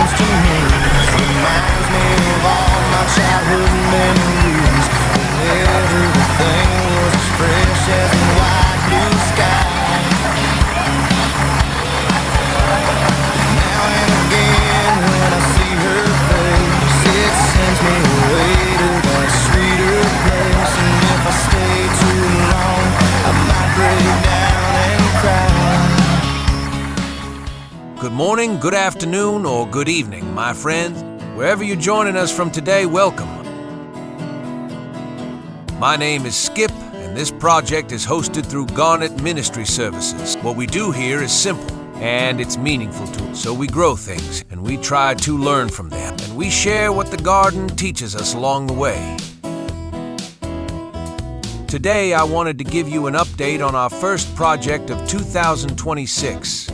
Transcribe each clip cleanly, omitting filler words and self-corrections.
close to me. Reminds me of all my childhood memories, when everything was as fresh as the wide blue sky. Now and again when I see her face, it sends me away to that sweeter place. And if I stay too long, I might break down and cry. Good morning, good afternoon, or good evening, my friends. Wherever you're joining us from today, welcome. My name is Skip, and this project is hosted through Garnet Ministry Services. What we do here is simple, and it's meaningful to us. So we grow things, and we try to learn from them, and we share what the garden teaches us along the way. Today, I wanted to give you an update on our first project of 2026.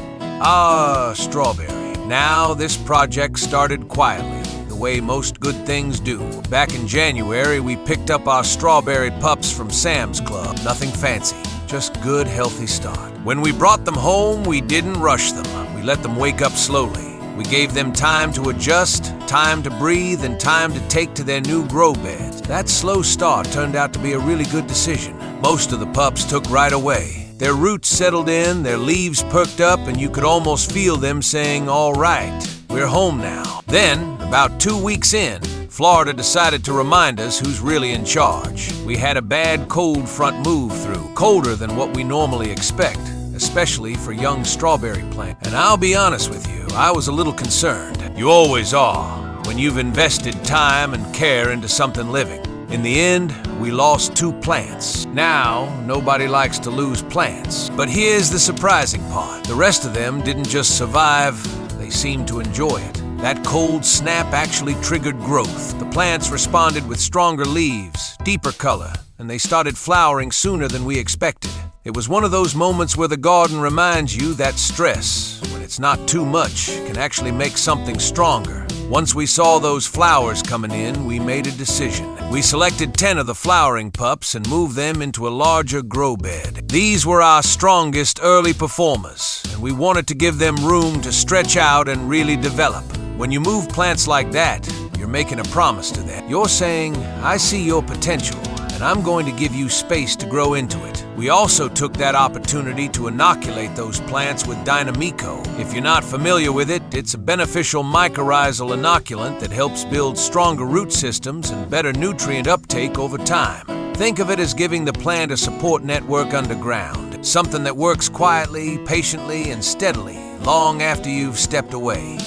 Strawberry. Now, this project started quietly, the way most good things do. Back in January, we picked up our strawberry pups from Sam's Club. Nothing fancy, just good, healthy start. When we brought them home, we didn't rush them. We let them wake up slowly. We gave them time to adjust, time to breathe, and time to take to their new grow beds. That slow start turned out to be a really good decision. Most of the pups took right away. Their roots settled in, their leaves perked up, and you could almost feel them saying, "All right, we're home now." Then, about 2 weeks in, Florida decided to remind us who's really in charge. We had a bad cold front move through, colder than what we normally expect, especially for young strawberry plants. And I'll be honest with you, I was a little concerned. You always are, when you've invested time and care into something living. In the end, we lost 2 plants. Now, nobody likes to lose plants. But here's the surprising part. The rest of them didn't just survive, they seemed to enjoy it. That cold snap actually triggered growth. The plants responded with stronger leaves, deeper color, and they started flowering sooner than we expected. It was one of those moments where the garden reminds you that stress, when it's not too much, can actually make something stronger. Once we saw those flowers coming in, we made a decision. We selected 10 of the flowering pups and moved them into a larger grow bed. These were our strongest early performers, and we wanted to give them room to stretch out and really develop. When you move plants like that, you're making a promise to them. You're saying, "I see your potential, and I'm going to give you space to grow into it." We also took that opportunity to inoculate those plants with Dynamico. If you're not familiar with it, it's a beneficial mycorrhizal inoculant that helps build stronger root systems and better nutrient uptake over time. Think of it as giving the plant a support network underground, something that works quietly, patiently, and steadily, long after you've stepped away.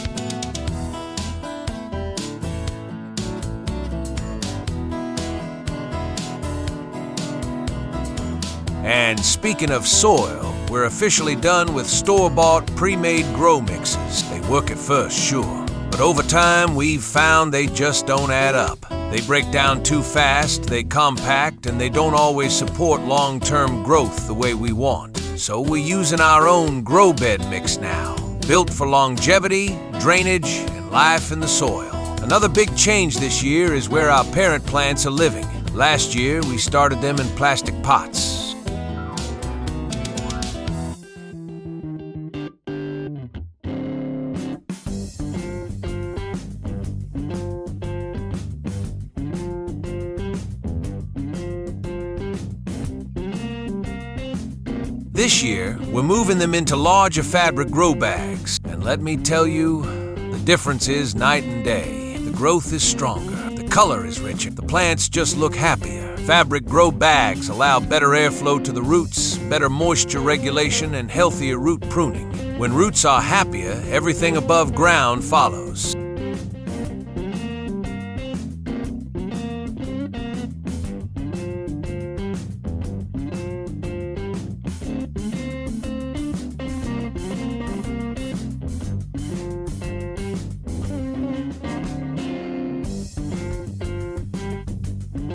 And speaking of soil, we're officially done with store-bought, pre-made grow mixes. They work at first, sure, but over time we've found they just don't add up. They break down too fast, they compact, and they don't always support long-term growth the way we want. So we're using our own grow bed mix now, built for longevity, drainage, and life in the soil. Another big change this year is where our parent plants are living. Last year, we started them in plastic pots. This year, we're moving them into larger fabric grow bags. And let me tell you, the difference is night and day. The growth is stronger, the color is richer, the plants just look happier. Fabric grow bags allow better airflow to the roots, better moisture regulation, and healthier root pruning. When roots are happier, everything above ground follows.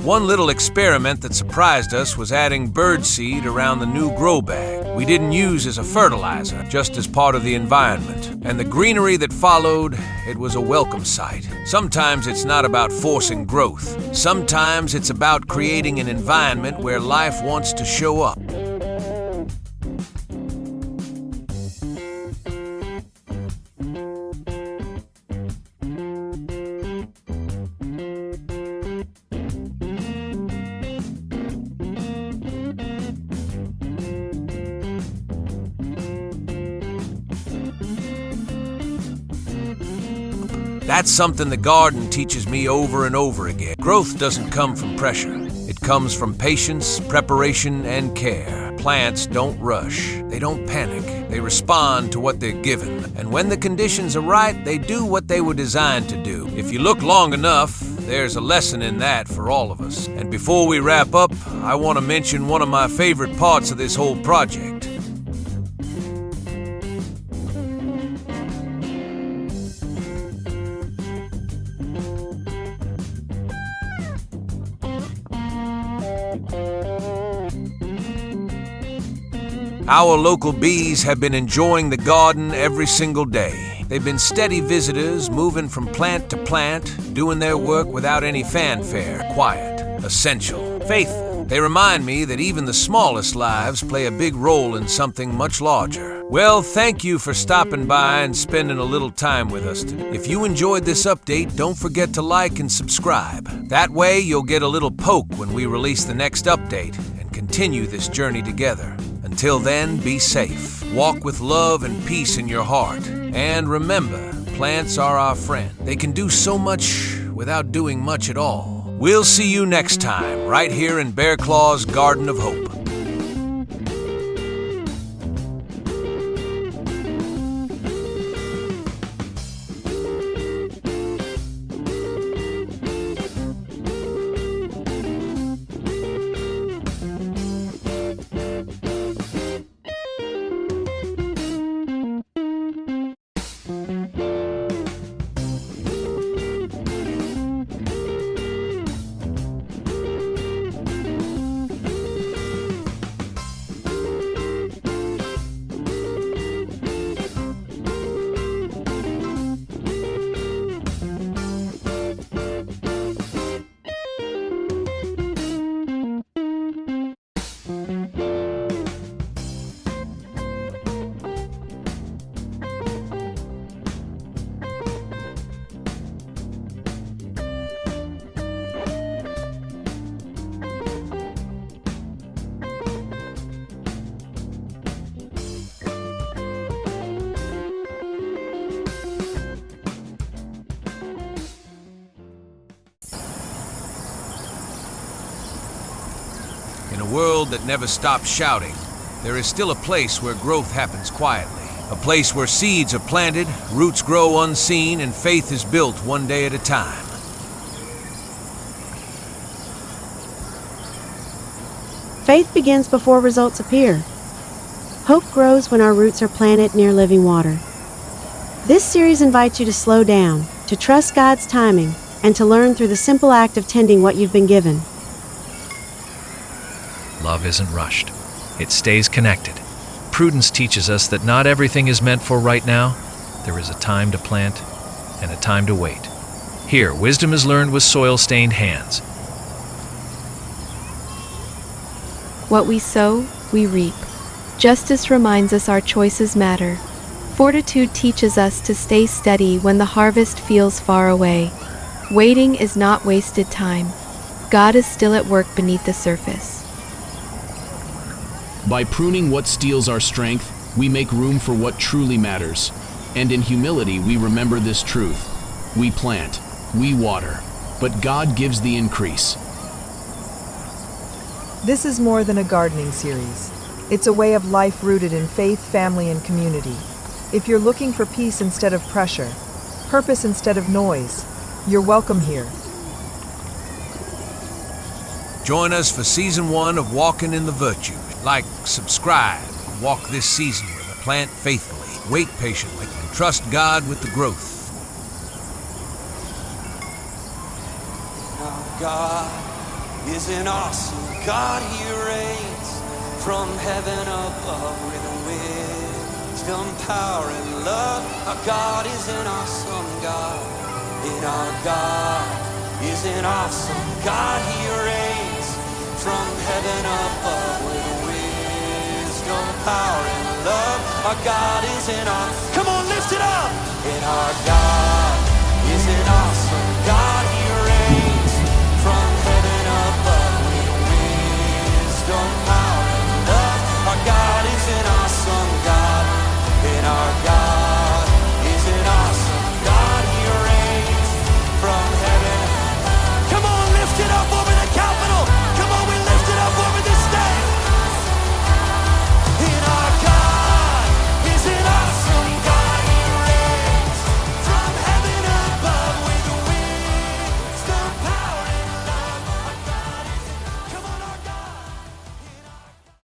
One little experiment that surprised us was adding birdseed around the new grow bag. We didn't use as a fertilizer, just as part of the environment. And the greenery that followed, it was a welcome sight. Sometimes it's not about forcing growth. Sometimes it's about creating an environment where life wants to show up. That's something the garden teaches me over and over again. Growth doesn't come from pressure. It comes from patience, preparation, and care. Plants don't rush. They don't panic. They respond to what they're given. And when the conditions are right, they do what they were designed to do. If you look long enough, there's a lesson in that for all of us. And before we wrap up, I want to mention one of my favorite parts of this whole project. Our local bees have been enjoying the garden every single day. They've been steady visitors, moving from plant to plant, doing their work without any fanfare, quiet, essential, faithful. They remind me that even the smallest lives play a big role in something much larger. Well, thank you for stopping by and spending a little time with us today. If you enjoyed this update, don't forget to like and subscribe. That way, you'll get a little poke when we release the next update and continue this journey together. Until then, be safe. Walk with love and peace in your heart. And remember, plants are our friend. They can do so much without doing much at all. We'll see you next time, right here in Bearklaw's Garden of Hope. In a world that never stops shouting, there is still a place where growth happens quietly. A place where seeds are planted, roots grow unseen, and faith is built one day at a time. Faith begins before results appear. Hope grows when our roots are planted near living water. This series invites you to slow down, to trust God's timing, and to learn through the simple act of tending what you've been given. Love isn't rushed. It stays connected. Prudence teaches us that not everything is meant for right now. There is a time to plant and a time to wait. Here, wisdom is learned with soil-stained hands. What we sow, we reap. Justice reminds us our choices matter. Fortitude teaches us to stay steady when the harvest feels far away. Waiting is not wasted time. God is still at work beneath the surface. By pruning what steals our strength, we make room for what truly matters. And in humility, we remember this truth. We plant, we water, but God gives the increase. This is more than a gardening series. It's a way of life rooted in faith, family, and community. If you're looking for peace instead of pressure, purpose instead of noise, you're welcome here. Join us for Season 1 of Walking in the Virtue. Like, subscribe, walk this season with a plant faithfully, wait patiently, and trust God with the growth. Our God is an awesome God, He reigns from heaven above with wisdom, power, and love. Our God is an awesome God, and our God is an awesome God. He reigns from heaven above with wisdom, power, and love. Our God is an awesome. Come on, lift it up. And our God is an awesome God.